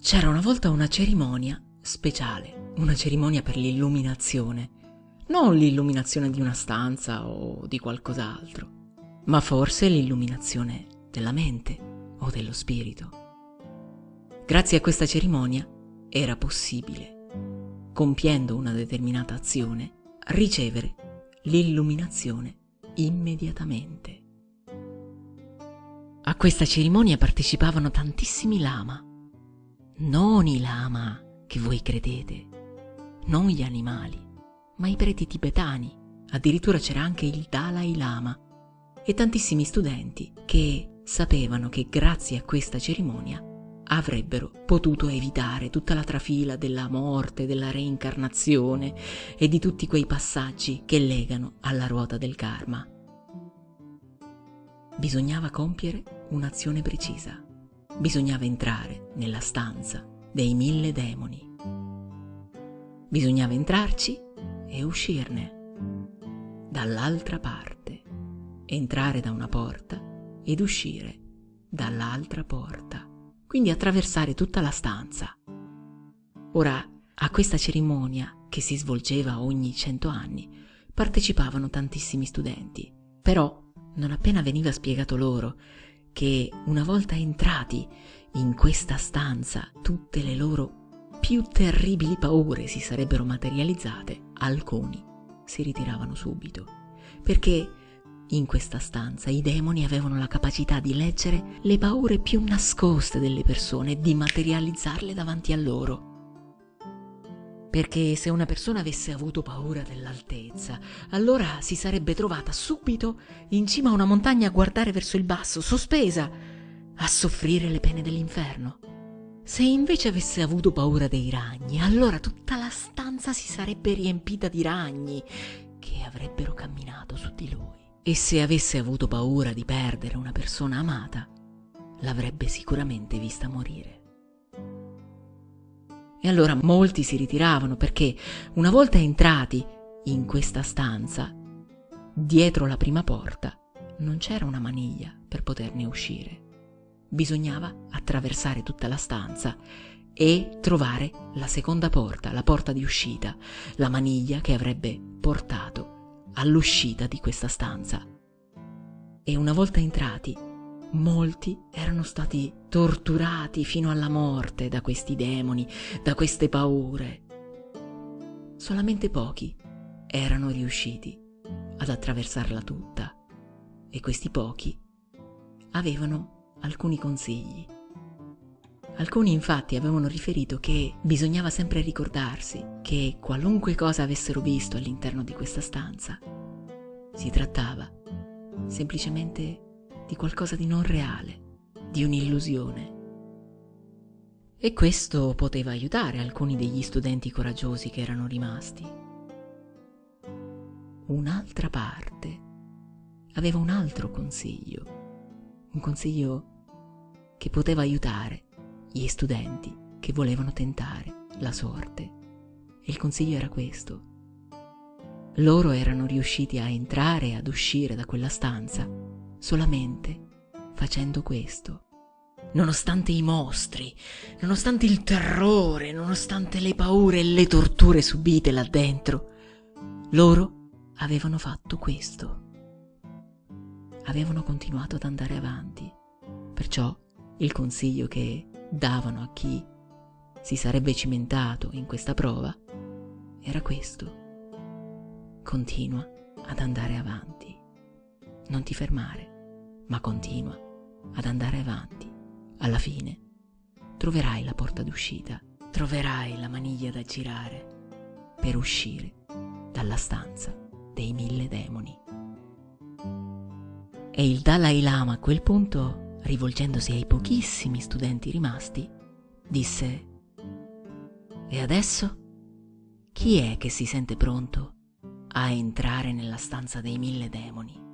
C'era una volta una cerimonia speciale, una cerimonia per l'illuminazione, non l'illuminazione di una stanza o di qualcos'altro, ma forse l'illuminazione della mente o dello spirito. Grazie a questa cerimonia era possibile, compiendo una determinata azione, ricevere l'illuminazione immediatamente. A questa cerimonia partecipavano tantissimi lama, non i lama che voi credete, non gli animali, ma i preti tibetani. Addirittura c'era anche il Dalai Lama e tantissimi studenti che sapevano che grazie a questa cerimonia avrebbero potuto evitare tutta la trafila della morte, della reincarnazione e di tutti quei passaggi che legano alla ruota del karma. Bisognava compiere un'azione precisa. Bisognava entrare nella stanza dei 1000 demoni. Bisognava entrarci e uscirne dall'altra parte. Entrare da una porta ed uscire dall'altra porta. Quindi attraversare tutta la stanza. Ora, a questa cerimonia, che si svolgeva ogni 100 anni, partecipavano tantissimi studenti. Però, non appena veniva spiegato loro che una volta entrati in questa stanza tutte le loro più terribili paure si sarebbero materializzate, alcuni si ritiravano subito, perché in questa stanza i demoni avevano la capacità di leggere le paure più nascoste delle persone e di materializzarle davanti a loro. Perché se una persona avesse avuto paura dell'altezza, allora si sarebbe trovata subito in cima a una montagna a guardare verso il basso, sospesa, a soffrire le pene dell'inferno. Se invece avesse avuto paura dei ragni, allora tutta la stanza si sarebbe riempita di ragni che avrebbero camminato su di lui. E se avesse avuto paura di perdere una persona amata, l'avrebbe sicuramente vista morire. E allora molti si ritiravano perché una volta entrati in questa stanza, dietro la prima porta non c'era una maniglia per poterne uscire. Bisognava attraversare tutta la stanza e trovare la seconda porta, la porta di uscita, la maniglia che avrebbe portato all'uscita di questa stanza. E una volta entrati, molti erano stati torturati fino alla morte da questi demoni, da queste paure. Solamente pochi erano riusciti ad attraversarla tutta e questi pochi avevano alcuni consigli. Alcuni infatti avevano riferito che bisognava sempre ricordarsi che qualunque cosa avessero visto all'interno di questa stanza, si trattava semplicemente di qualcosa di non reale, di un'illusione. E questo poteva aiutare alcuni degli studenti coraggiosi che erano rimasti. Un'altra parte aveva un altro consiglio, un consiglio che poteva aiutare gli studenti che volevano tentare la sorte. E il consiglio era questo. Loro erano riusciti a entrare e ad uscire da quella stanza solamente facendo questo. Nonostante i mostri, nonostante il terrore, nonostante le paure e le torture subite là dentro, loro avevano fatto questo. Avevano continuato ad andare avanti. Perciò il consiglio che davano a chi si sarebbe cimentato in questa prova era questo: continua ad andare avanti, non ti fermare, ma continua ad andare avanti. Alla fine troverai la porta d'uscita, troverai la maniglia da girare per uscire dalla stanza dei 1000 demoni. E il Dalai Lama a quel punto, rivolgendosi ai pochissimi studenti rimasti, disse: e adesso? Chi è che si sente pronto a entrare nella stanza dei 1000 demoni?